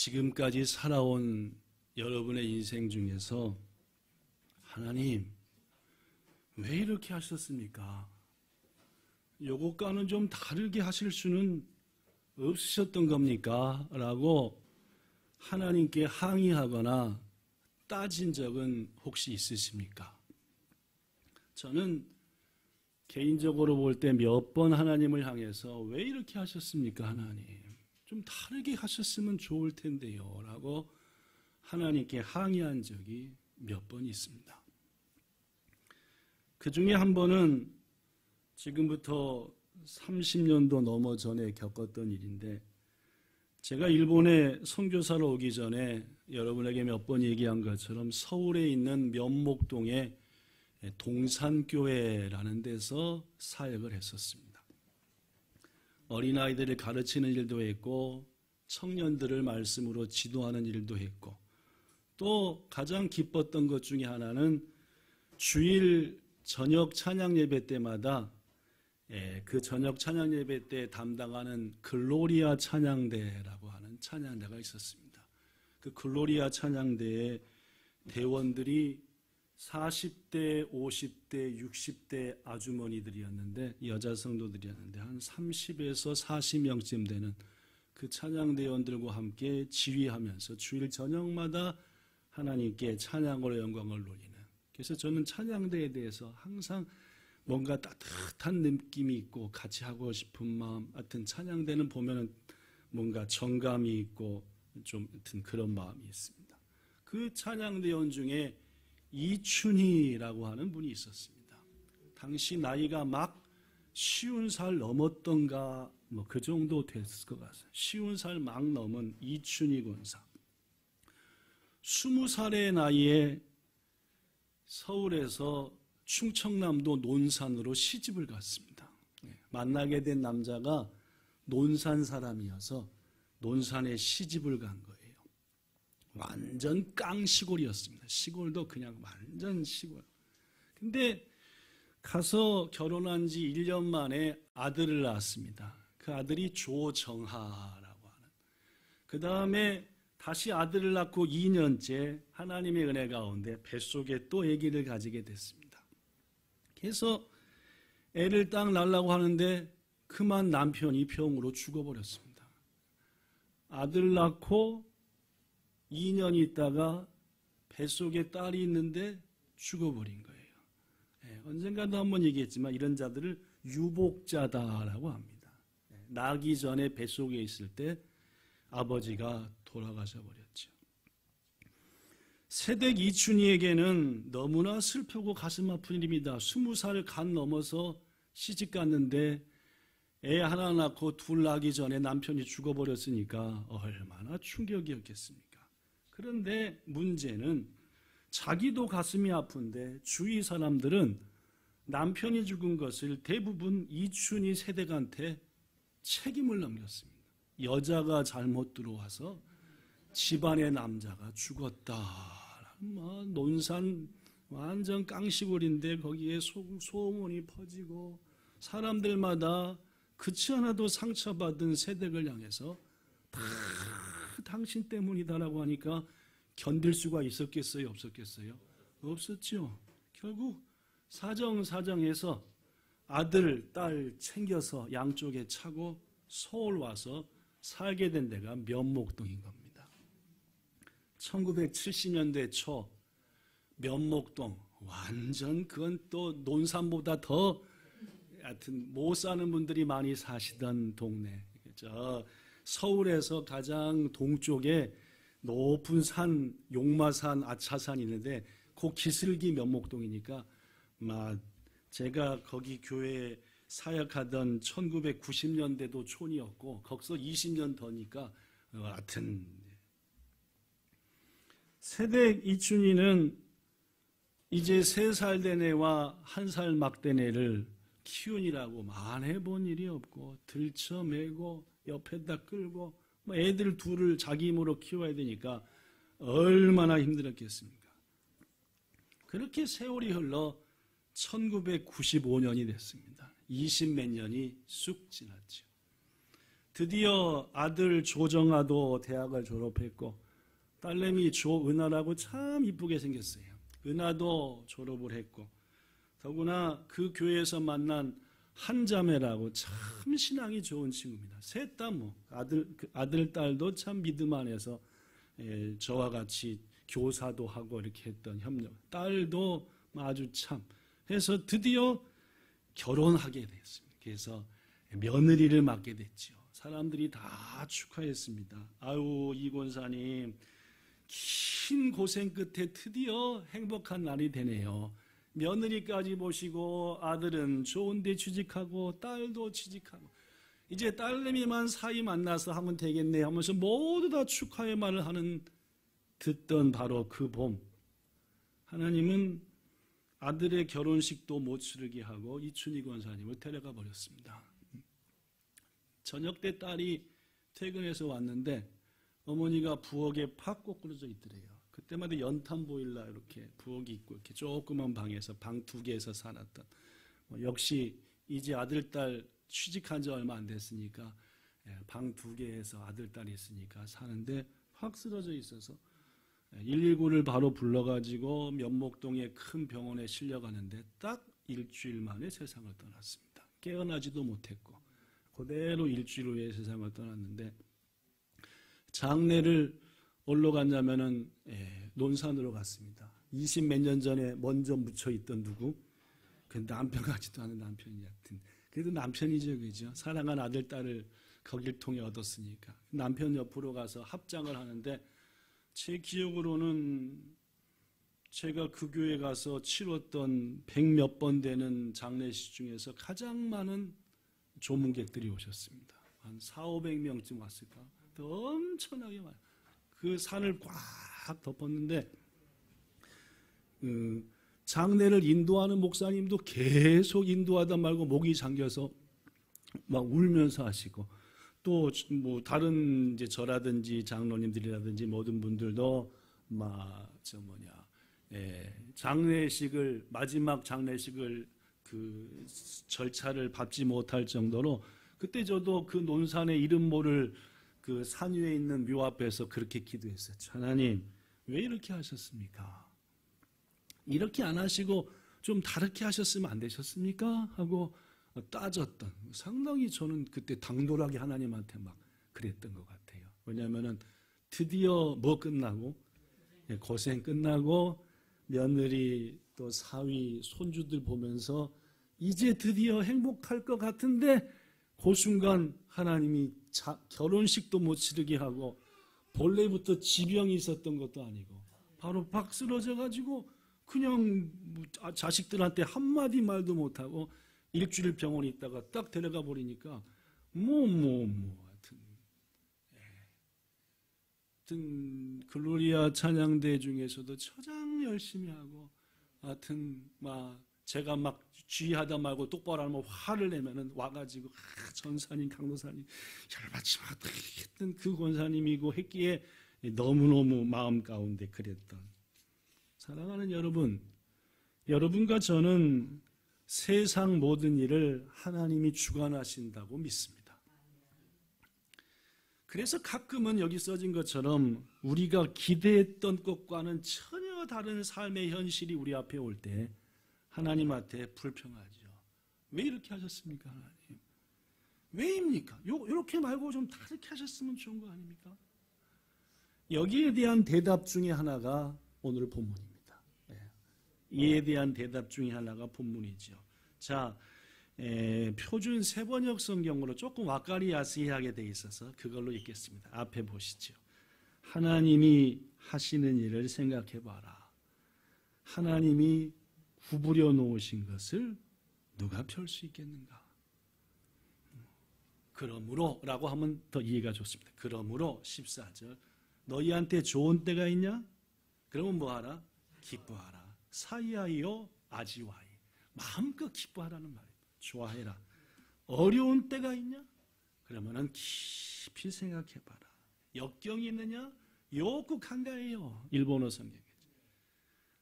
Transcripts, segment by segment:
지금까지 살아온 여러분의 인생 중에서 하나님 왜 이렇게 하셨습니까? 요것과는 좀 다르게 하실 수는 없으셨던 겁니까? 라고 하나님께 항의하거나 따진 적은 혹시 있으십니까? 저는 개인적으로 볼 때 몇 번 하나님을 향해서 왜 이렇게 하셨습니까? 하나님 좀 다르게 하셨으면 좋을 텐데요 라고 하나님께 항의한 적이 몇 번 있습니다. 그 중에 한 번은 지금부터 30년도 넘어 전에 겪었던 일인데, 제가 일본에 선교사로 오기 전에 여러분에게 몇 번 얘기한 것처럼 서울에 있는 면목동에 동산교회라는 데서 사역을 했었습니다. 어린아이들을 가르치는 일도 했고 청년들을 말씀으로 지도하는 일도 했고, 또 가장 기뻤던 것 중에 하나는 주일 저녁 찬양 예배 때마다 그 저녁 찬양 예배 때 담당하는 글로리아 찬양대라고 하는 찬양대가 있었습니다. 그 글로리아 찬양대의 대원들이 40대, 50대, 60대 아주머니들이었는데, 여자 성도들이었는데 한 30에서 40명쯤 되는 그 찬양대원들과 함께 지휘하면서 주일 저녁마다 하나님께 찬양으로 영광을 돌리는, 그래서 저는 찬양대에 대해서 항상 뭔가 따뜻한 느낌이 있고 같이 하고 싶은 마음, 하여튼 찬양대는 보면은 뭔가 정감이 있고 좀 하여튼 그런 마음이 있습니다. 그 찬양대원 중에 이춘희라고 하는 분이 있었습니다. 당시 나이가 막 50살 넘었던가 뭐 그 정도 됐을 것 같아요. 50살 막 넘은 이춘희 권사. 20살의 나이에 서울에서 충청남도 논산으로 시집을 갔습니다. 만나게 된 남자가 논산 사람이어서 논산에 시집을 간 거예요. 완전 깡시골이었습니다. 시골도 그냥 완전 시골. 근데 가서 결혼한 지 1년 만에 아들을 낳았습니다. 그 아들이 조정하라고 하는. 그 다음에 다시 아들을 낳고 2년째 하나님의 은혜 가운데 뱃속에 또 아기를 가지게 됐습니다. 그래서 애를 딱 낳으려고 하는데 그만 남편이 병으로 죽어버렸습니다. 아들 낳고 2년 있다가 뱃속에 딸이 있는데 죽어버린 거예요. 언젠가도 한번 얘기했지만 이런 자들을 유복자다라고 합니다. 낳기 전에 뱃속에 있을 때 아버지가 돌아가셔 버렸죠. 새댁 이춘희에게는 너무나 슬프고 가슴 아픈 일입니다. 20살 간 넘어서 시집 갔는데 애 하나 낳고 둘 낳기 전에 남편이 죽어버렸으니까 얼마나 충격이었겠습니까? 그런데 문제는 자기도 가슴이 아픈데 주위 사람들은 남편이 죽은 것을 대부분 이춘희 세댁한테 책임을 넘겼습니다. 여자가 잘못 들어와서 집안의 남자가 죽었다. 논산 완전 깡시골인데 거기에 소문이 퍼지고 사람들마다 그치 않아도 상처받은 세댁을 향해서 다 당신 때문이다라고 하니까 견딜 수가 있었겠어요? 없었겠어요? 없었죠. 결국 사정해서 아들, 딸 챙겨서 양쪽에 차고 서울 와서 살게 된 데가 면목동인 겁니다. 1970년대 초 면목동 완전 그건 또 논산보다 더 하여튼 못 사는 분들이 많이 사시던 동네. 저 서울에서 가장 동쪽에 높은 산 용마산 아차산이 있는데 그 기슭이 면목동이니까 막 제가 거기 교회에 사역하던 1990년대도 촌이었고 거기서 20년 더니까 하여튼 새댁 이춘희는 이제 3살 된 애와 1살 막 된 애를 키우느라고 만해본 일이 없고 들쳐매고 옆에다 끌고 애들 둘을 자기 힘으로 키워야 되니까 얼마나 힘들었겠습니까? 그렇게 세월이 흘러 1995년이 됐습니다. 20몇 년이 쑥 지났죠. 드디어 아들 조정아도 대학을 졸업했고 딸내미 조은하라고 참 이쁘게 생겼어요. 은하도 졸업을 했고 더구나 그 교회에서 만난 한자매라고 참 신앙이 좋은 친구입니다. 셋 다 뭐 아들 딸도 참 믿음 안에서 저와 같이 교사도 하고 이렇게 했던 협력. 딸도 아주 참 해서 드디어 결혼하게 됐습니다. 그래서 며느리를 맡게 됐죠. 사람들이 다 축하했습니다. 아유 이 권사님 긴 고생 끝에 드디어 행복한 날이 되네요. 며느리까지 모시고 아들은 좋은 데 취직하고 딸도 취직하고 이제 딸내미만 사이 만나서 하면 되겠네 하면서 모두 다 축하의 말을 듣던 바로 그 봄 하나님은 아들의 결혼식도 못 치르게 하고 이춘희 권사님을 데려가 버렸습니다. 저녁 때 딸이 퇴근해서 왔는데 어머니가 부엌에 팍 꼬꾸러져 있더래요. 그때마다 연탄 보일러 이렇게 부엌이 있고 이렇게 조그만 방에서 방 2개에서 살았던 역시 이제 아들 딸 취직한 지 얼마 안 됐으니까 방 2개에서 아들 딸이 있으니까 사는데 확 쓰러져 있어서 119를 바로 불러가지고 면목동의 큰 병원에 실려가는데 딱 일주일 만에 세상을 떠났습니다. 깨어나지도 못했고 그대로 일주일 후에 세상을 떠났는데 장례를 어디로 갔냐면은 논산으로 갔습니다. 20몇 년 전에 먼저 묻혀있던 누구? 그 남편 같지도 않은 남편이 하여튼 그래도 남편이죠, 그죠? 사랑한 아들 딸을 거길 통해 얻었으니까 남편 옆으로 가서 합장을 하는데 제 기억으로는 제가 그 교회 가서 치렀던 100몇 번 되는 장례식 중에서 가장 많은 조문객들이 오셨습니다. 한 400~500명쯤 왔을까? 엄청나게 많아요. 그 산을 꽉 덮었는데 장례를 인도하는 목사님도 계속 인도하다 말고 목이 잠겨서 막 울면서 하시고 또 뭐 다른 이제 저라든지 장로님들이라든지 모든 분들도 장례식을 마지막 장례식을 그 절차를 밟지 못할 정도로 그때 저도 그 논산의 이름 모를 그 산 위에 있는 묘 앞에서 그렇게 기도했어요. 하나님 왜 이렇게 하셨습니까? 이렇게 안 하시고 좀 다르게 하셨으면 안 되셨습니까? 하고 따졌던 상당히 저는 그때 당돌하게 하나님한테 막 그랬던 것 같아요. 왜냐하면은 드디어 뭐 끝나고 고생 끝나고 며느리 또 사위 손주들 보면서 이제 드디어 행복할 것 같은데 그 순간 하나님이 결혼식도 못 치르게 하고 본래부터 지병이 있었던 것도 아니고 바로 박 쓰러져 가지고 그냥 자식들한테 한마디 말도 못하고 일주일 병원에 있다가 딱 데려가 버리니까 하여튼 글로리아 찬양대 중에서도 가장 열심히 하고 하여튼 제가 막 주의하다 말고 똑바로 하면 화를 내면은 와가지고 전사님 강도사님 열받지 마 했던 그 권사님이고 했기에 너무너무 마음 가운데 그랬던 사랑하는 여러분, 여러분과 저는 세상 모든 일을 하나님이 주관하신다고 믿습니다. 그래서 가끔은 여기 써진 것처럼 우리가 기대했던 것과는 전혀 다른 삶의 현실이 우리 앞에 올 때 하나님한테 불평하죠. 왜 이렇게 하셨습니까, 하나님? 왜입니까? 이렇게 말고 좀 다르게 하셨으면 좋은 거 아닙니까? 여기에 대한 대답 중에 하나가 오늘 본문입니다. 이에 대한 대답 중에 하나가 본문이죠. 자, 표준 세번역 성경으로 조금 왁가리아스하게 돼 있어서 그걸로 읽겠습니다. 앞에 보시죠. 하나님이 하시는 일을 생각해 봐라. 하나님이 구부려 놓으신 것을 누가 펼 수 있겠는가? 그러므로 라고 하면 더 이해가 좋습니다. 그러므로 14절 너희한테 좋은 때가 있냐? 그러면 뭐하라? 기뻐하라. 사이하여 아지와이. 마음껏 기뻐하라는 말이에요. 좋아해라. 어려운 때가 있냐? 그러면은 깊이 생각해봐라. 역경이 있느냐? 요구 간가해요. 일본어 성경에.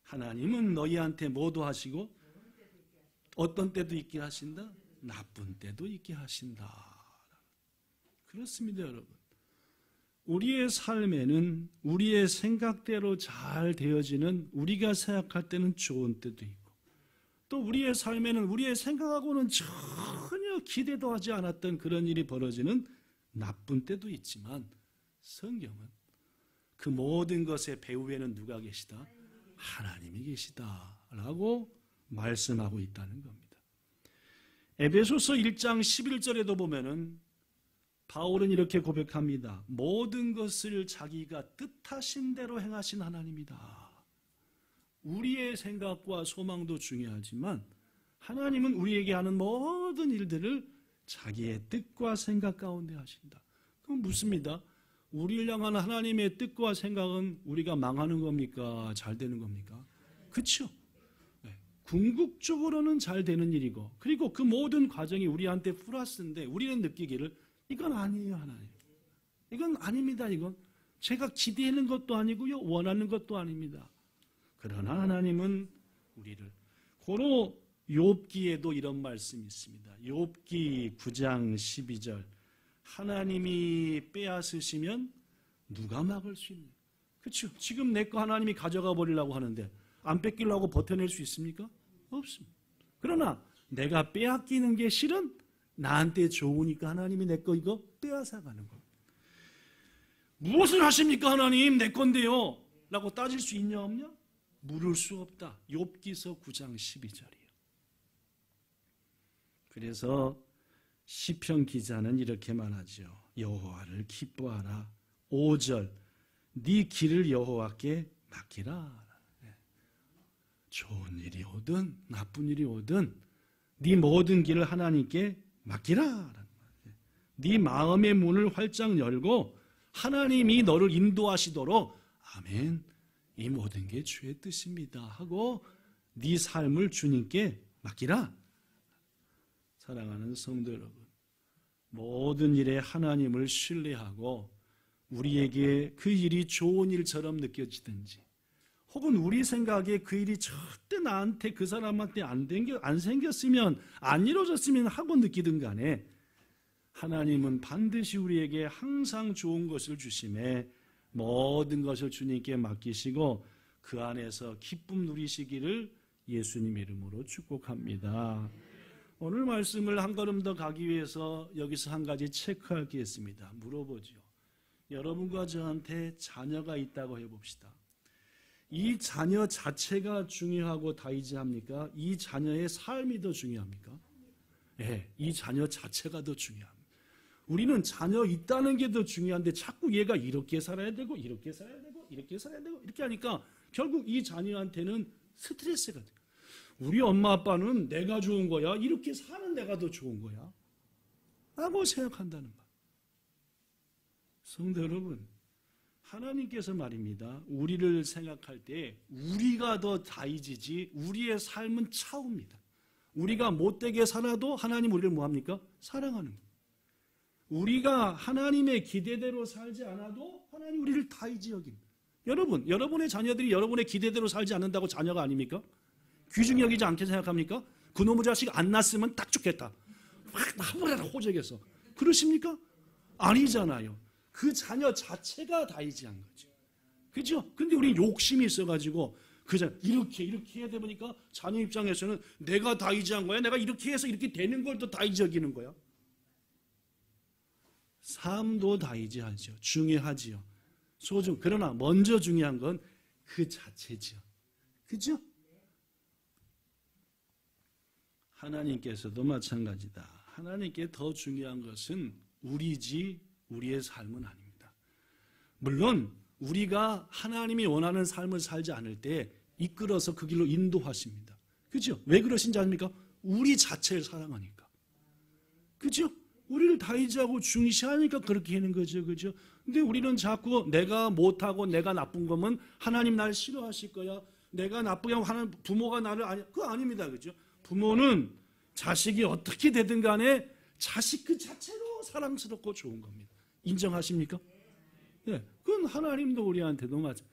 하나님은 너희한테 뭐도 하시고 어떤 때도 있게 하신다? 나쁜 때도 있게 하신다. 그렇습니다, 여러분. 우리의 삶에는 우리의 생각대로 잘 되어지는, 우리가 생각할 때는 좋은 때도 있고, 또 우리의 삶에는 우리의 생각하고는 전혀 기대도 하지 않았던 그런 일이 벌어지는 나쁜 때도 있지만, 성경은 그 모든 것의 배후에는 누가 계시다? 하나님이 계시다라고 말씀하고 있다는 겁니다. 에베소서 1장 11절에도 보면은 바울은 이렇게 고백합니다. 모든 것을 자기가 뜻하신 대로 행하신 하나님이다. 우리의 생각과 소망도 중요하지만 하나님은 우리에게 하는 모든 일들을 자기의 뜻과 생각 가운데 하신다. 그건 묻습니다. 우리를 향한 하나님의 뜻과 생각은 우리가 망하는 겁니까? 잘 되는 겁니까? 그렇죠. 네. 궁극적으로는 잘 되는 일이고, 그리고 그 모든 과정이 우리한테 플러스인데 우리는 느끼기를 이건 아니에요, 하나님. 이건 아닙니다. 이건 제가 기대하는 것도 아니고요, 원하는 것도 아닙니다. 그러나 하나님은 우리를, 고로 욥기에도 이런 말씀이 있습니다. 욥기 9장 12절. 하나님이 빼앗으시면 누가 막을 수 있느냐. 그렇죠. 지금 내 거 하나님이 가져가 버리려고 하는데 안 뺏기려고 버텨낼 수 있습니까? 없습니다. 그러나 내가 빼앗기는 게 실은 나한테 좋으니까 하나님이 내 거 이거 빼앗아 가는 겁니다. 무엇을 하십니까 하나님? 내 건데요 라고 따질 수 있냐 없냐? 물을 수 없다. 욥기서 9장 12절이에요. 그래서 시편 기자는 이렇게 말하죠. 여호와를 기뻐하라. 5절 네 길을 여호와께 맡기라. 좋은 일이 오든 나쁜 일이 오든 네 모든 길을 하나님께 맡기라. 네 마음의 문을 활짝 열고 하나님이 너를 인도하시도록 아멘, 이 모든 게 주의 뜻입니다 하고 네 삶을 주님께 맡기라. 사랑하는 성도 여러분, 모든 일에 하나님을 신뢰하고 우리에게 그 일이 좋은 일처럼 느껴지든지 혹은 우리 생각에 그 일이 절대 나한테, 그 사람한테 안 생겼으면, 안 이루어졌으면 하고 느끼든 간에 하나님은 반드시 우리에게 항상 좋은 것을 주심에 모든 것을 주님께 맡기시고 그 안에서 기쁨 누리시기를 예수님 이름으로 축복합니다. 오늘 말씀을 한 걸음 더 가기 위해서 여기서 한 가지 체크할 게 있습니다. 물어보죠. 여러분과 저한테 자녀가 있다고 해봅시다. 이 자녀 자체가 중요하고 다이지합니까? 이 자녀의 삶이 더 중요합니까? 네, 이 자녀 자체가 더 중요합니다. 우리는 자녀 있다는 게 더 중요한데 자꾸 얘가 이렇게 살아야 되고 이렇게 살아야 되고 이렇게 살아야 되고 이렇게 하니까 결국 이 자녀한테는 스트레스가 돼요. 우리 엄마 아빠는 내가 좋은 거야, 이렇게 사는 내가 더 좋은 거야 라고 생각한다는 말. 성도 여러분, 하나님께서 말입니다. 우리를 생각할 때 우리가 더 다이지지 우리의 삶은 차후입니다. 우리가 못되게 살아도 하나님 우리를 뭐합니까? 사랑하는 거예요. 우리가 하나님의 기대대로 살지 않아도 하나님 우리를 다이지 여깁니다. 여러분, 여러분의 자녀들이 여러분의 기대대로 살지 않는다고 자녀가 아닙니까? 귀중히 여기지 않게 생각합니까? 그놈의 자식 안 낳았으면 딱 좋겠다. 막 나무라라 호적에서. 그러십니까? 아니잖아요. 그 자녀 자체가 다이지한 거죠. 그죠? 근데 우리 욕심이 있어가지고 이렇게 해야 돼 보니까 자녀 입장에서는 내가 다이지한 거야. 내가 이렇게 해서 이렇게 되는 걸 또 다이지 여기는 거야. 삶도 다이지하죠. 중요하지요. 그러나 먼저 중요한 건 그 자체지요. 그죠? 하나님께서도 마찬가지다. 하나님께 더 중요한 것은 우리지 우리의 삶은 아닙니다. 물론 우리가 하나님이 원하는 삶을 살지 않을 때 이끌어서 그 길로 인도하십니다. 그죠? 왜 그러신지 아십니까? 우리 자체를 사랑하니까. 그죠? 우리를 다이지하고 중시하니까 그렇게 하는 거죠. 그죠? 근데 우리는 자꾸 내가 못하고 내가 나쁜 거면 하나님 날 싫어하실 거야. 내가 나쁘게 하면 부모가 나를 그거 아닙니다. 그죠? 부모는 자식이 어떻게 되든 간에 자식 그 자체로 사랑스럽고 좋은 겁니다. 인정하십니까? 네, 그건 하나님도 우리한테도 맞아.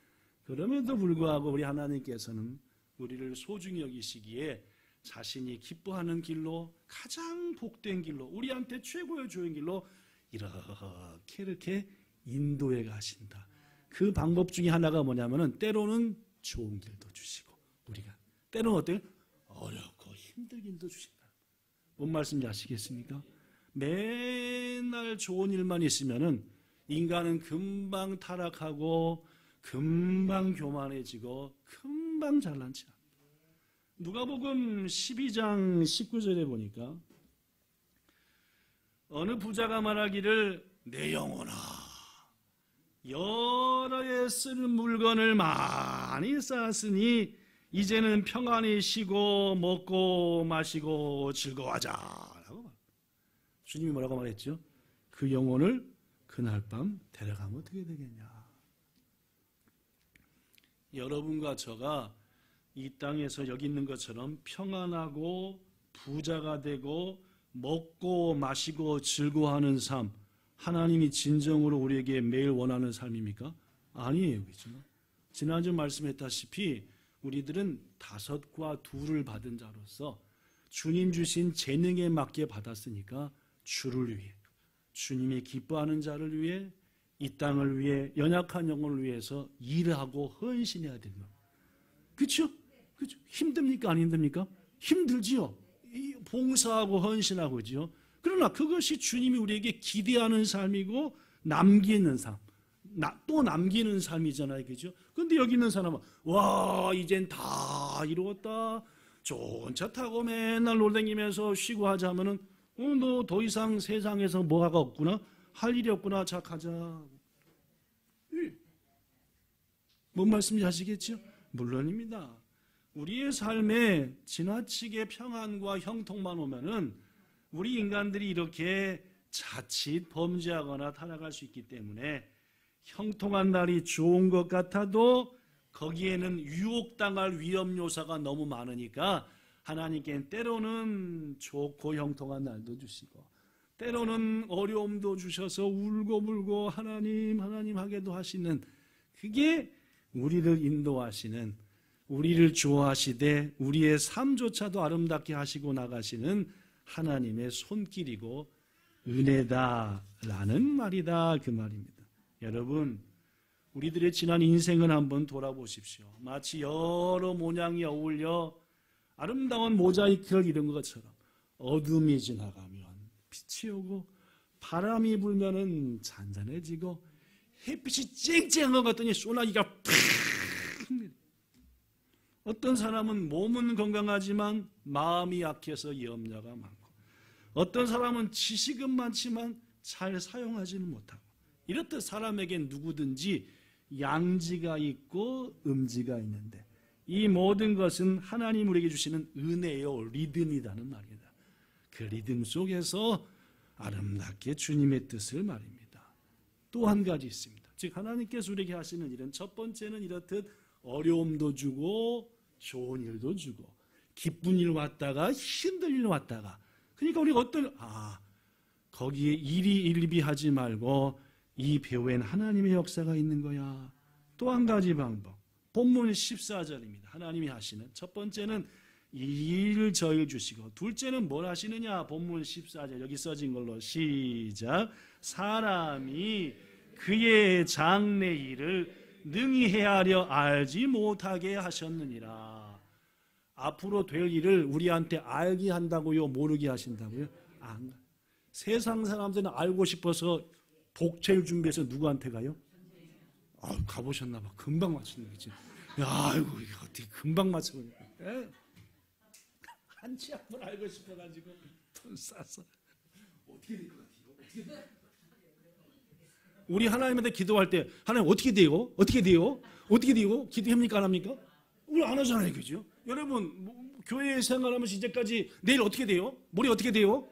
그럼에도 불구하고 우리 하나님께서는 우리를 소중히 여기시기에 자신이 기뻐하는 길로, 가장 복된 길로, 우리한테 최고의 좋은 길로 이렇게 인도해 가신다. 그 방법 중에 하나가 뭐냐면은 때로는 좋은 길도 주시고 우리가 때로는 어때요? 어렵고 힘든 길도 주신다. 뭔 말씀인지 아시겠습니까? 맨날 좋은 일만 있으면은 인간은 금방 타락하고 금방 교만해지고 금방 잘난 체. 누가복음 12장 19절에 보니까 어느 부자가 말하기를 내 영혼아 여러 해 쓸 물건을 많이 쌓았으니 이제는 평안히 쉬고 먹고 마시고 즐거워하자 라고 주님이 뭐라고 말했죠? 그 영혼을 그날 밤 데려가면 어떻게 되겠냐. 여러분과 저가 이 땅에서 여기 있는 것처럼 평안하고 부자가 되고 먹고 마시고 즐거워하는 삶, 하나님이 진정으로 우리에게 매일 원하는 삶입니까? 아니에요. 그렇죠? 지난주 말씀했다시피 우리들은 5과 2를 받은 자로서 주님 주신 재능에 맞게 받았으니까 주를 위해, 주님이 기뻐하는 자를 위해, 이 땅을 위해, 연약한 영혼을 위해서 일하고 헌신해야 되는 거예요. 그렇죠? 그렇죠? 힘듭니까? 안 힘듭니까? 힘들지요. 봉사하고 헌신하고 그죠. 그러나 그것이 주님이 우리에게 기대하는 삶이고 남기는 삶, 또 남기는 삶이잖아요, 그죠? 그런데 여기 있는 사람은 와 이젠 다 이루었다. 좋은 차 타고 맨날 놀다니면서 쉬고 하자면은 너 더 이상 세상에서 뭐가 없구나, 할 일이 없구나. 자 가자. 뭔 말씀인지 아시겠죠? 물론입니다. 우리의 삶에 지나치게 평안과 형통만 오면은 우리 인간들이 이렇게 자칫 범죄하거나 타락할 수 있기 때문에 형통한 날이 좋은 것 같아도 거기에는 유혹당할 위험 요소가 너무 많으니까 하나님께는 때로는 좋고 형통한 날도 주시고 때로는 어려움도 주셔서 울고 불고 하나님 하게도 하시는, 그게 우리를 인도하시는, 우리를 좋아하시되 우리의 삶조차도 아름답게 하시고 나가시는 하나님의 손길이고 은혜다라는 말이다, 그 말입니다. 여러분, 우리들의 지난 인생을 한번 돌아보십시오. 마치 여러 모양이 어울려 아름다운 모자이크를 이룬 것처럼 어둠이 지나가면 빛이 오고 바람이 불면은 잔잔해지고 햇빛이 쨍쨍한 것 같더니 소나기가 팍. 어떤 사람은 몸은 건강하지만 마음이 약해서 염려가 많고, 어떤 사람은 지식은 많지만 잘 사용하지는 못하고, 이렇듯 사람에겐 누구든지 양지가 있고 음지가 있는데 이 모든 것은 하나님 우리에게 주시는 은혜요, 리듬이라는 말이다. 그 리듬 속에서 아름답게 주님의 뜻을 말입니다. 또 한 가지 있습니다. 즉 하나님께서 우리에게 하시는 일은 첫 번째는 이렇듯 어려움도 주고 좋은 일도 주고 기쁜 일 왔다가 힘든 일 왔다가, 그러니까 우리가 거기에 일비하지 말고 이 배후엔 하나님의 역사가 있는 거야. 또 한 가지 방법, 본문 14절입니다. 하나님이 하시는 첫 번째는 일 저일 주시고, 둘째는 뭘 하시느냐. 본문 14절 여기 써진 걸로 시작. 사람이 그의 장래 일을 능히 헤아려 알지 못하게 하셨느니라. 앞으로 될 일을 우리한테 알게 한다고요, 모르게 하신다고요? 세상 사람들은 알고 싶어서 복채를 준비해서 누구한테 가요? 가보셨나 봐. 금방 맞추는 거지. 아이고 이거 어떻게 금방 맞추냐. 한치 앞을 알고 싶어가지고 돈 쌌어. 어떻게 될 것 같아요? 우리 하나님한테 기도할 때 하나님 어떻게 돼요? 어떻게 돼요? 어떻게 돼요? 기도합니까? 안 합니까? 우리 안 하잖아요, 그죠? 여러분 교회 생활하면서 이제까지 내일 어떻게 돼요? 모레 어떻게 돼요?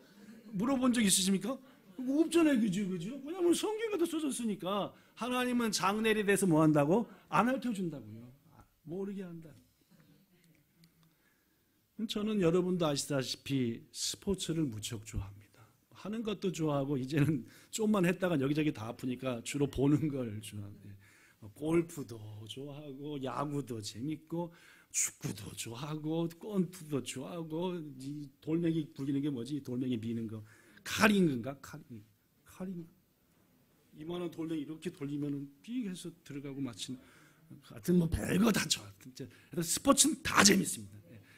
물어본 적 있으십니까? 없잖아요, 그죠? 왜냐하면 성경에도 써졌으니까. 하나님은 장래에 대해서 뭐 한다고? 안 알려준다고요. 모르게 한다. 저는 여러분도 아시다시피 스포츠를 무척 좋아합니다. 하는 것도 좋아하고 이제는 좀만 했다가 여기저기 다 아프니까 주로 보는 걸 좋아합니다. 골프도 좋아하고 야구도 재밌고 축구도 좋아하고 골프도 좋아하고, 이 돌멩이 굴리는 게 뭐지? 돌멩이 미는 거 카링인가? 팔이 2만 원 돌려 이렇게 돌리면은 삐 해서 들어가고 마치 하여튼 뭐 별거 다 좋아. 스포츠는 다 재밌습니다.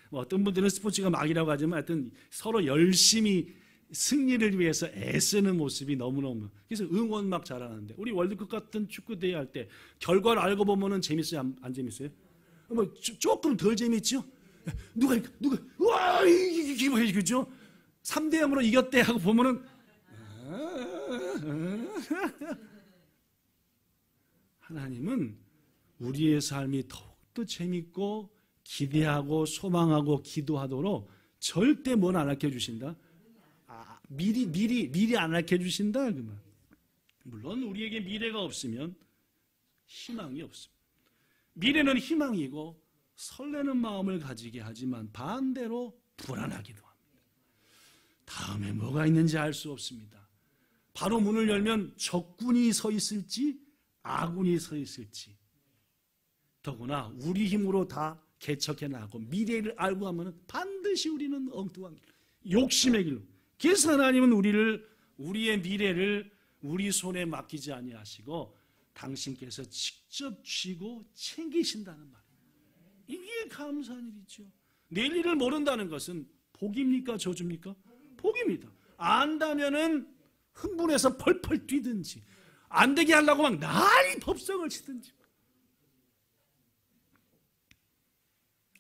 뭐 어떤 분들은 스포츠가 막이라고 하지만 하여튼 서로 열심히 승리를 위해서 애쓰는 모습이 너무너무, 그래서 응원 막 잘하는데, 우리 월드컵 같은 축구 대회 할 때 결과를 알고 보면은 재밌어요, 안 재밌어요? 뭐 조금 덜 재밌죠? 누가 와 이게 뭐 그죠? 3대 0으로 이겼대 하고 보면은 하나님은 우리의 삶이 더욱더 재밌고 기대하고 소망하고 기도하도록 절대 뭘 안 알려 주신다. 미리 안 알려 주신다 그 말. 물론 우리에게 미래가 없으면 희망이 없습니다. 미래는 희망이고 설레는 마음을 가지게 하지만 반대로 불안하기도 합니다. 다음에 뭐가 있는지 알 수 없습니다. 바로 문을 열면 적군이 서 있을지 아군이 서 있을지, 더구나 우리 힘으로 다 개척해 나가고 미래를 알고 하면 반드시 우리는 엉뚱한 길, 욕심의 길로. 그래서 하나님은 우리의 미래를 우리 손에 맡기지 아니하시고 당신께서 직접 쥐고 챙기신다는 말이에요. 이게 감사한 일이죠. 내일 일을 모른다는 것은 복입니까 저주입니까? 복입니다. 안다면은 흥분해서 펄펄 뛰든지, 안 되게 하려고 막 난리 법석을 치든지.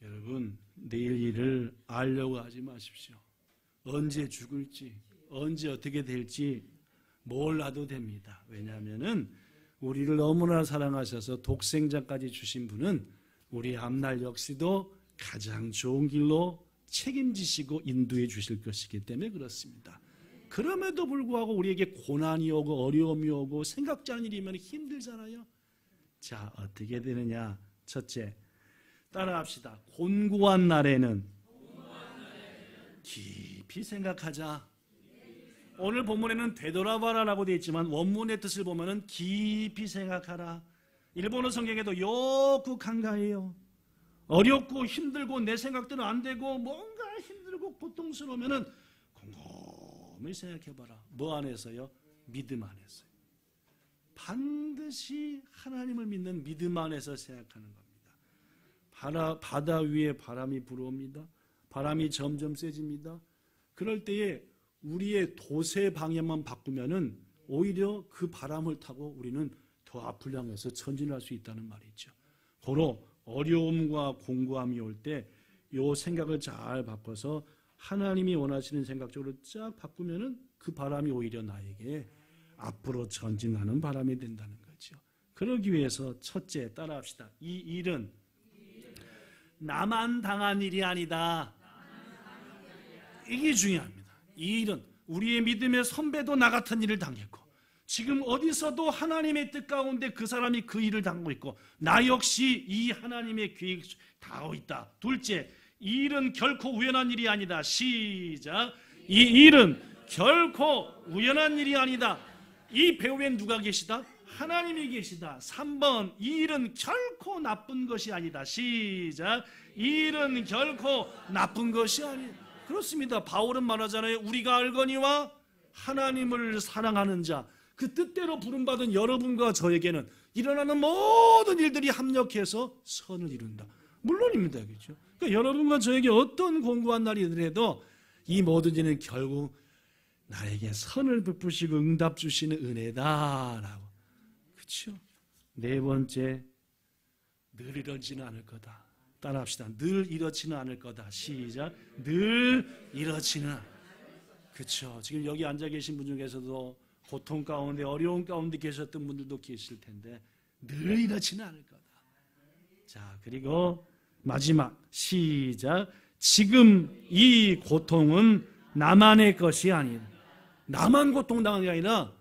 여러분, 내일 일을 알려고 하지 마십시오. 언제 죽을지, 언제 어떻게 될지 몰라도 됩니다. 왜냐하면은 우리를 너무나 사랑하셔서 독생자까지 주신 분은 우리 앞날 역시도 가장 좋은 길로 책임지시고 인도해 주실 것이기 때문에 그렇습니다. 그럼에도 불구하고 우리에게 고난이 오고 어려움이 오고 생각지 않은 일이면 힘들잖아요. 자, 어떻게 되느냐? 첫째, 따라합시다. 곤고한 날에는 깊이 생각하자. 오늘 본문에는 되돌아봐라라고 되어 있지만 원문의 뜻을 보면은 깊이 생각하라. 일본어 성경에도 요구 간가해요. 어렵고 힘들고 내 생각대로 안 되고 뭔가 힘들고 고통스러우면은 곰곰이 생각해봐라. 뭐 안에서요? 믿음 안에서요. 반드시 하나님을 믿는 믿음 안에서 생각하는 겁니다. 바다 위에 바람이 불어옵니다. 바람이 점점 세집니다. 그럴 때에 우리의 도세 방향만 바꾸면은 오히려 그 바람을 타고 우리는 더 앞을 향해서 전진할 수 있다는 말이죠. 고로 어려움과 공고함이 올 때 이 생각을 잘 바꿔서 하나님이 원하시는 생각적으로 쫙 바꾸면은 그 바람이 오히려 나에게 앞으로 전진하는 바람이 된다는 거죠. 그러기 위해서 첫째, 따라합시다. 이 일은 나만 당한 일이 아니다. 이게 중요합니다. 이 일은 우리의 믿음의 선배도 나 같은 일을 당했고 지금 어디서도 하나님의 뜻 가운데 그 사람이 그 일을 당하고 있고 나 역시 이 하나님의 계획 당하고 있다. 둘째, 이 일은 결코 우연한 일이 아니다. 시작. 이 일은 결코 우연한 일이 아니다. 이 배후엔 누가 계시다? 하나님이 계시다. 3번, 이 일은 결코 나쁜 것이 아니다. 시작. 이 일은 결코 나쁜 것이 아니다. 그렇습니다. 바울은 말하잖아요. 우리가 알거니와 하나님을 사랑하는 자, 그 뜻대로 부름받은 여러분과 저에게는 일어나는 모든 일들이 합력해서 선을 이룬다. 물론입니다. 그렇죠? 그러니까 여러분과 저에게 어떤 공고한 날이더라도 이 모든 일은 결국 나에게 선을 베푸시고 응답 주시는 은혜다라고. 그렇죠? 네 번째, 늘 이러지는 않을 거다. 따라합시다. 늘 이렇지는 않을 거다. 시작. 늘 이렇지는. 그렇죠. 지금 여기 앉아 계신 분 중에서도 고통 가운데 어려운 가운데 계셨던 분들도 계실 텐데 늘 이렇지는 않을 거다. 자, 그리고 마지막 시작. 지금 이 고통은 나만의 것이 아니다. 나만 고통당하는 게 아니라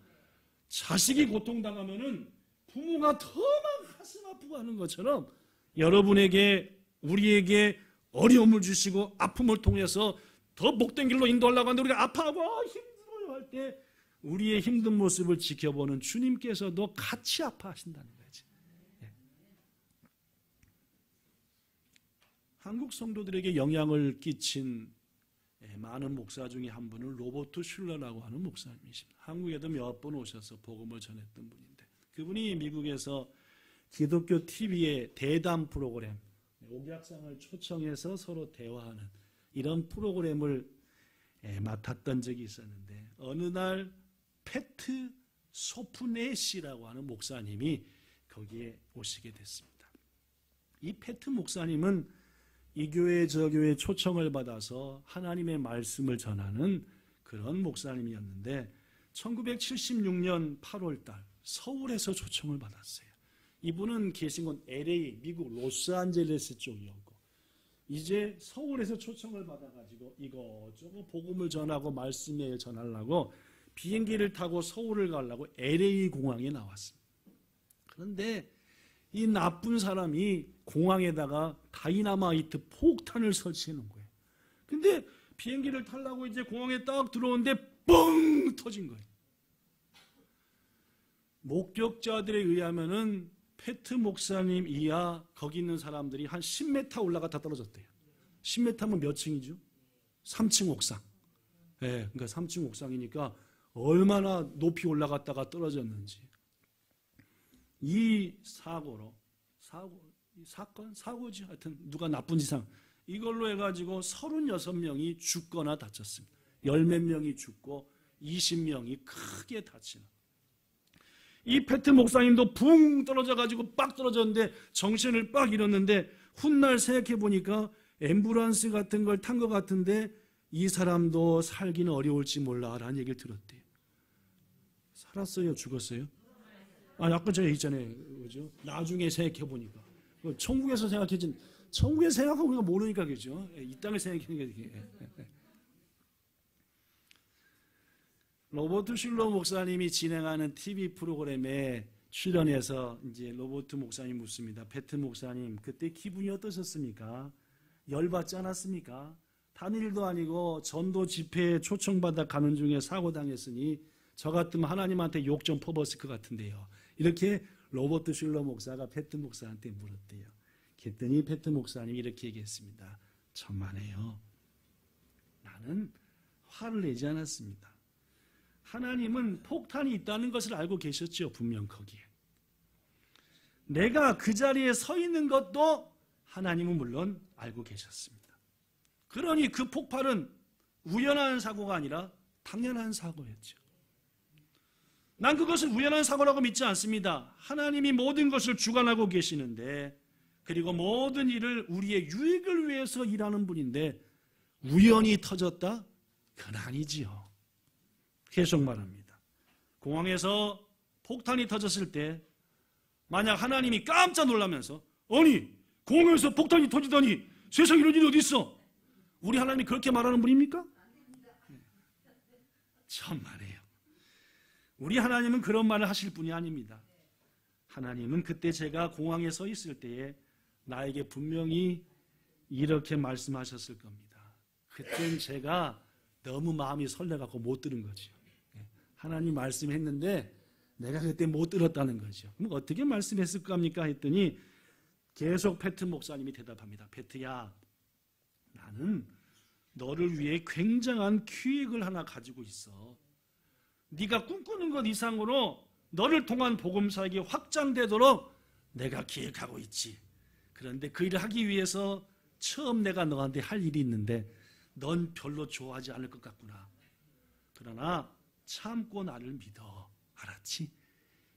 자식이 고통당하면은 부모가 더 막 가슴 아프고 하는 것처럼 여러분에게 우리에게 어려움을 주시고 아픔을 통해서 더 복된 길로 인도하려고 하는데 우리가 아파하고 힘들어요 할 때 우리의 힘든 모습을 지켜보는 주님께서도 같이 아파하신다는 거지. 한국 성도들에게 영향을 끼친 많은 목사 중에 한 분은 로버트 슐러라고 하는 목사님이십니다. 한국에도 몇 번 오셔서 복음을 전했던 분인데, 그분이 미국에서 기독교 TV의 대담 프로그램, 옥약상을 초청해서 서로 대화하는 이런 프로그램을 맡았던 적이 있었는데, 어느 날 패트 소프네시라고 하는 목사님이 거기에 오시게 됐습니다. 이 패트 목사님은 이 교회 저 교회 초청을 받아서 하나님의 말씀을 전하는 그런 목사님이었는데, 1976년 8월 달 서울에서 초청을 받았어요. 이분은 계신 건 LA, 미국 로스앤젤레스 쪽이었고, 이제 서울에서 초청을 받아가지고 이거저거 복음을 전하고 말씀을 전하려고 비행기를 타고 서울을 가려고 LA 공항에 나왔습니다. 그런데 이 나쁜 사람이 공항에다가 다이나마이트 폭탄을 설치해 놓은 거예요. 근데 비행기를 타려고 이제 공항에 딱 들어오는데 뻥 터진 거예요. 목격자들에 의하면은 패트 목사님 이하 거기 있는 사람들이 한 10m 올라갔다 떨어졌대요. 10m면 몇 층이죠? 3층 옥상. 네, 그러니까 3층 옥상이니까 얼마나 높이 올라갔다가 떨어졌는지. 이 사고지. 하여튼 누가 나쁜 짓한 이걸로 해가지고 36명이 죽거나 다쳤습니다. 10몇 명이 죽고 20명이 크게 다치는. 이 패트 목사님도 붕 떨어져가지고 빡 떨어졌는데 정신을 빡 잃었는데, 훗날 생각해보니까 앰뷸런스 같은 걸 탄 것 같은데 이 사람도 살기는 어려울지 몰라 라는 얘기를 들었대요. 살았어요? 죽었어요? 약간 전에 있잖아요. 그죠? 나중에 생각해보니까. 천국에서 생각해진, 천국에서 생각하고 우리가 모르니까 그죠? 이 땅을 생각하는 게. 로버트 슐러 목사님이 진행하는 TV 프로그램에 출연해서 이제 로버트 목사님 묻습니다. 패트 목사님, 그때 기분이 어떠셨습니까? 열받지 않았습니까? 다른 일도 아니고 전도 집회에 초청받아 가는 중에 사고 당했으니 저 같으면 하나님한테 욕 좀 퍼붓을 것 같은데요. 이렇게 로버트 슐러 목사가 패트 목사한테 물었대요. 그랬더니 패트 목사님이 이렇게 얘기했습니다. 천만에요. 나는 화를 내지 않았습니다. 하나님은 폭탄이 있다는 것을 알고 계셨죠. 분명 거기에. 내가 그 자리에 서 있는 것도 하나님은 물론 알고 계셨습니다. 그러니 그 폭발은 우연한 사고가 아니라 당연한 사고였죠. 난 그것을 우연한 사고라고 믿지 않습니다. 하나님이 모든 것을 주관하고 계시는데, 그리고 모든 일을 우리의 유익을 위해서 일하는 분인데 우연히 터졌다? 그건 아니지요. 계속 말합니다. 공항에서 폭탄이 터졌을 때 만약 하나님이 깜짝 놀라면서, 아니 공항에서 폭탄이 터지다니 세상에 이런 일이 어디 있어? 우리 하나님이 그렇게 말하는 분입니까? 천만에요. 우리 하나님은 그런 말을 하실 분이 아닙니다. 하나님은 그때 제가 공항에 서 있을 때에 나에게 분명히 이렇게 말씀하셨을 겁니다. 그때는 제가 너무 마음이 설레갖고 못 들은 거죠. 하나님 말씀했는데 내가 그때 못 들었다는 거죠. 그럼 어떻게 말씀했을 겁니까? 했더니 계속 패트 목사님이 대답합니다. 패트야, 나는 너를 위해 굉장한 기획을 하나 가지고 있어. 네가 꿈꾸는 것 이상으로 너를 통한 복음사역이 확장되도록 내가 기획하고 있지. 그런데 그 일을 하기 위해서 처음 내가 너한테 할 일이 있는데 넌 별로 좋아하지 않을 것 같구나. 그러나 참고 나를 믿어. 알았지?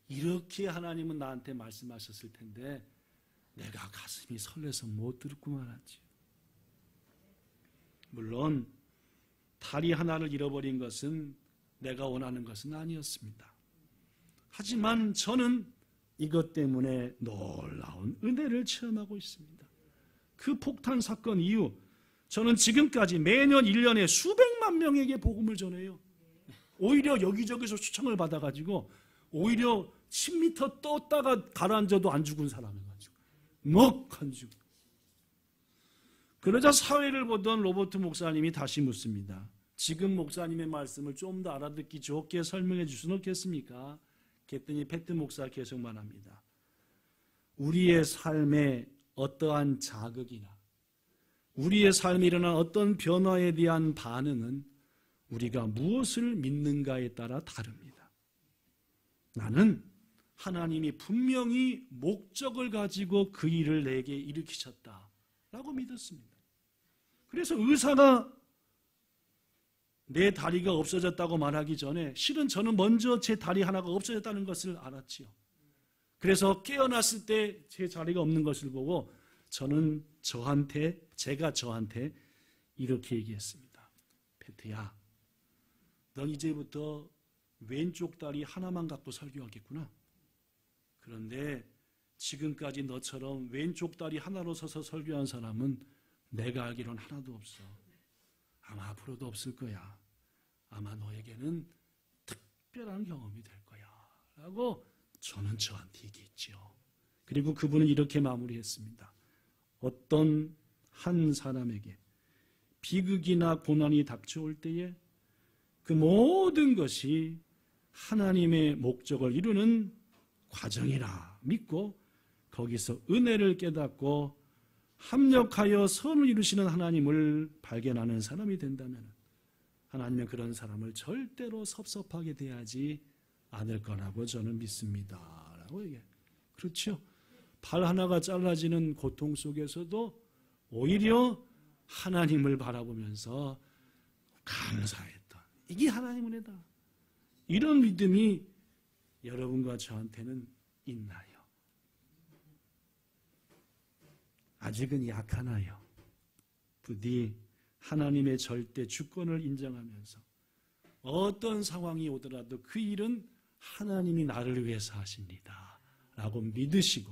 이렇게 하나님은 나한테 말씀하셨을 텐데 내가 가슴이 설레서 못 듣고 말았지. 물론 다리 하나를 잃어버린 것은 내가 원하는 것은 아니었습니다. 하지만 저는 이것 때문에 놀라운 은혜를 체험하고 있습니다. 그 폭탄 사건 이후 저는 지금까지 매년 1년에 수백만 명에게 복음을 전해요. 오히려 여기저기서 초청을 받아가지고 오히려 10m 떴다가 가라앉아도 안 죽은 사람이가지고 넋 안 죽어. 그러자 사회를 보던 로버트 목사님이 다시 묻습니다. 지금 목사님의 말씀을 좀 더 알아듣기 좋게 설명해 줄 수는 없겠습니까? 그랬더니 패트 목사 계속 말합니다. 우리의 삶에 어떠한 자극이나 우리의 삶에 일어난 어떤 변화에 대한 반응은 우리가 무엇을 믿는가에 따라 다릅니다. 나는 하나님이 분명히 목적을 가지고 그 일을 내게 일으키셨다라고 믿었습니다. 그래서 의사가 내 다리가 없어졌다고 말하기 전에 실은 저는 먼저 제 다리 하나가 없어졌다는 것을 알았지요. 그래서 깨어났을 때 제 다리가 없는 것을 보고 저는 제가 저한테 이렇게 얘기했습니다. 페트야, 넌 이제부터 왼쪽 다리 하나만 갖고 설교하겠구나. 그런데 지금까지 너처럼 왼쪽 다리 하나로 서서 설교한 사람은 내가 알기로는 하나도 없어. 아마 앞으로도 없을 거야. 아마 너에게는 특별한 경험이 될 거야. 라고 저는 저한테 얘기했죠. 그리고 그분은 이렇게 마무리했습니다. 어떤 한 사람에게 비극이나 고난이 닥쳐올 때에 그 모든 것이 하나님의 목적을 이루는 과정이라 믿고 거기서 은혜를 깨닫고 합력하여 선을 이루시는 하나님을 발견하는 사람이 된다면 하나님은 그런 사람을 절대로 섭섭하게 대하지 않을 거라고 저는 믿습니다. 라고 얘기해요. 그렇죠? 발 하나가 잘라지는 고통 속에서도 오히려 하나님을 바라보면서 감사했던 이게 하나님 은혜다. 이런 믿음이 여러분과 저한테는 있나요? 아직은 약하나요? 부디 하나님의 절대 주권을 인정하면서 어떤 상황이 오더라도 그 일은 하나님이 나를 위해서 하십니다. 라고 믿으시고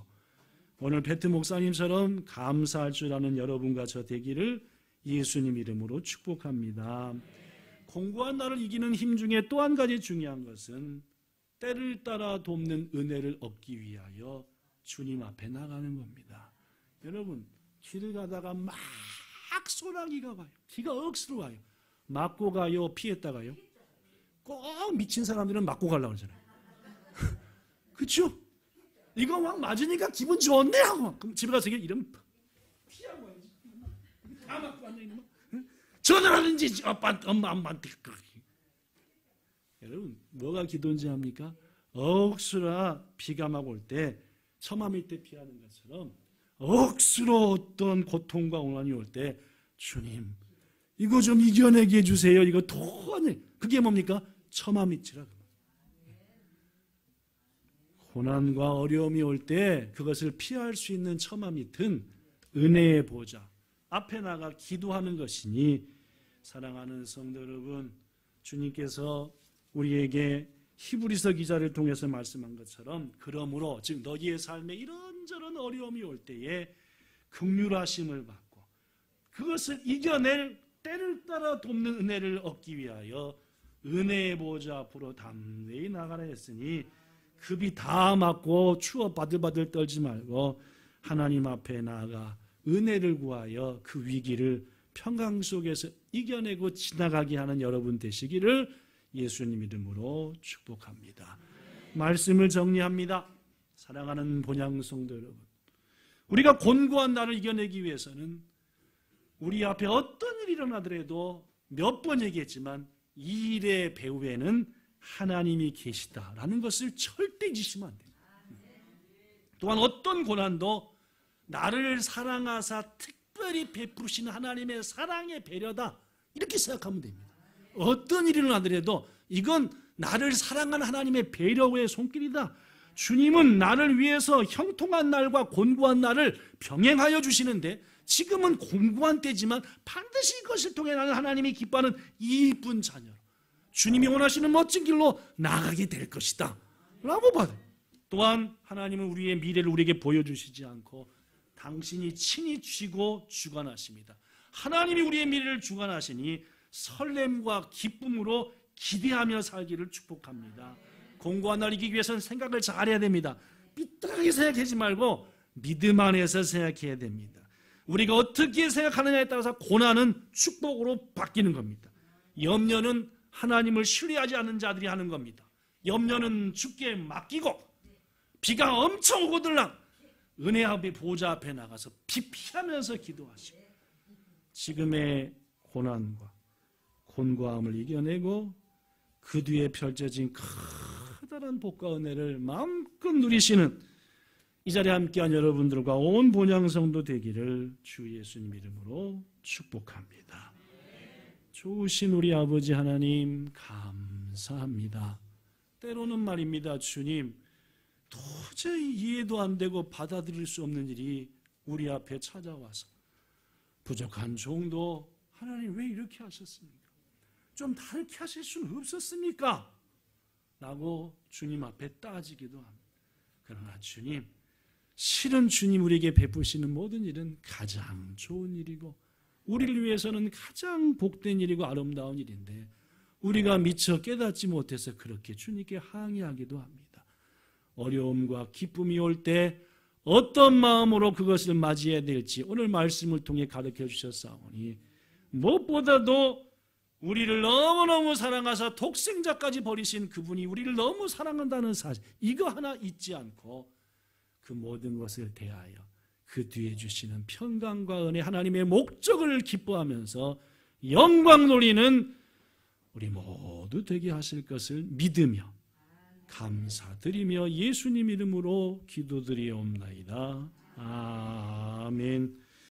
오늘 베트 목사님처럼 감사할 줄 아는 여러분과 저 되기를 예수님 이름으로 축복합니다. 공고한 나를 이기는 힘 중에 또 한 가지 중요한 것은 때를 따라 돕는 은혜를 얻기 위하여 주님 앞에 나가는 겁니다. 여러분, 길을 가다가 막 소나기가 와요. 비가 억수로 와요. 맞고 가요? 피했다 가요? 꼭 미친 사람들은 맞고 가려고 그러잖아요. 그렇죠? 이거 막 맞으니까 기분 좋은데 하고 그럼 집에 가서 이러면 피하고 와야지. 다 맞고 앉아 있는 거. 전화하든지 엄마한테 여러분 뭐가 기도인지 압니까? 억수로 비가 막 올 때 처마 밑에 피하는 것처럼 억수로 어떤 고통과 고난이 올 때 주님 이거 좀 이겨내게 해주세요. 이거 도저히 그게 뭡니까? 처마 밑이라. 고난과 어려움이 올 때 그것을 피할 수 있는 처마 밑은 은혜의 보좌 앞에 나가 기도하는 것이니 사랑하는 성도 여러분, 주님께서 우리에게 히브리서 기자를 통해서 말씀한 것처럼 그러므로 즉 너희의 삶에 이런저런 어려움이 올 때에 긍휼하심을 받고 그것을 이겨낼 때를 따라 돕는 은혜를 얻기 위하여 은혜의 보좌 앞으로 담대히 나가라 했으니 급이 다 맞고 추워 바들바들 떨지 말고 하나님 앞에 나아가 은혜를 구하여 그 위기를 평강 속에서 이겨내고 지나가게 하는 여러분 되시기를 예수님 이름으로 축복합니다. 말씀을 정리합니다. 사랑하는 본향 성도 여러분, 우리가 곤고한 날을 이겨내기 위해서는 우리 앞에 어떤 일이 일어나더라도 몇 번 얘기했지만 이 일의 배후에는 하나님이 계시다라는 것을 절대 잊으시면 안 돼요. 또한 어떤 고난도 나를 사랑하사 특별히 베푸시는 하나님의 사랑의 배려다 이렇게 생각하면 됩니다. 어떤 일이 일어나더라도 이건 나를 사랑하는 하나님의 배려의 손길이다. 주님은 나를 위해서 형통한 날과 곤고한 날을 병행하여 주시는데 지금은 곤고한 때지만 반드시 이것을 통해 나는 하나님이 기뻐하는 이쁜 자녀로 주님이 원하시는 멋진 길로 나가게 될 것이다 라고 봐요. 또한 하나님은 우리의 미래를 우리에게 보여주시지 않고 당신이 친히 쥐고 주관하십니다. 하나님이 우리의 미래를 주관하시니 설렘과 기쁨으로 기대하며 살기를 축복합니다. 공고한 날 이기기 위해서는 생각을 잘해야 됩니다. 삐뚤하게 생각하지 말고 믿음 안에서 생각해야 됩니다. 우리가 어떻게 생각하느냐에 따라서 고난은 축복으로 바뀌는 겁니다. 염려는 하나님을 신뢰하지 않는 자들이 하는 겁니다. 염려는 주께 맡기고 비가 엄청 오거들랑 은혜 앞에 보좌 앞에 나가서 비 피하면서 기도하시고 지금의 고난과 곤고함을 이겨내고 그 뒤에 펼쳐진 커다란 복과 은혜를 마음껏 누리시는 이 자리에 함께한 여러분들과 온 본향성도 되기를 주 예수님 이름으로 축복합니다. 좋으신 우리 아버지 하나님 감사합니다. 때로는 말입니다. 주님, 도저히 이해도 안 되고 받아들일 수 없는 일이 우리 앞에 찾아와서 부족한 종도 하나님 왜 이렇게 하셨습니까? 좀 다르게 하실 수는 없었습니까? 라고 주님 앞에 따지기도 합니다. 그러나 주님, 실은 주님 우리에게 베푸시는 모든 일은 가장 좋은 일이고 우리를 위해서는 가장 복된 일이고 아름다운 일인데 우리가 미처 깨닫지 못해서 그렇게 주님께 항의하기도 합니다. 어려움과 기쁨이 올 때 어떤 마음으로 그것을 맞이해야 될지 오늘 말씀을 통해 가르쳐 주셨사오니 무엇보다도 우리를 너무너무 사랑하사 독생자까지 버리신 그분이 우리를 너무 사랑한다는 사실, 이거 하나 잊지 않고 그 모든 것을 대하여 그 뒤에 주시는 평강과 은혜, 하나님의 목적을 기뻐하면서 영광 돌리는 우리 모두 되게 하실 것을 믿으며 감사드리며 예수님 이름으로 기도드리옵나이다. 아멘.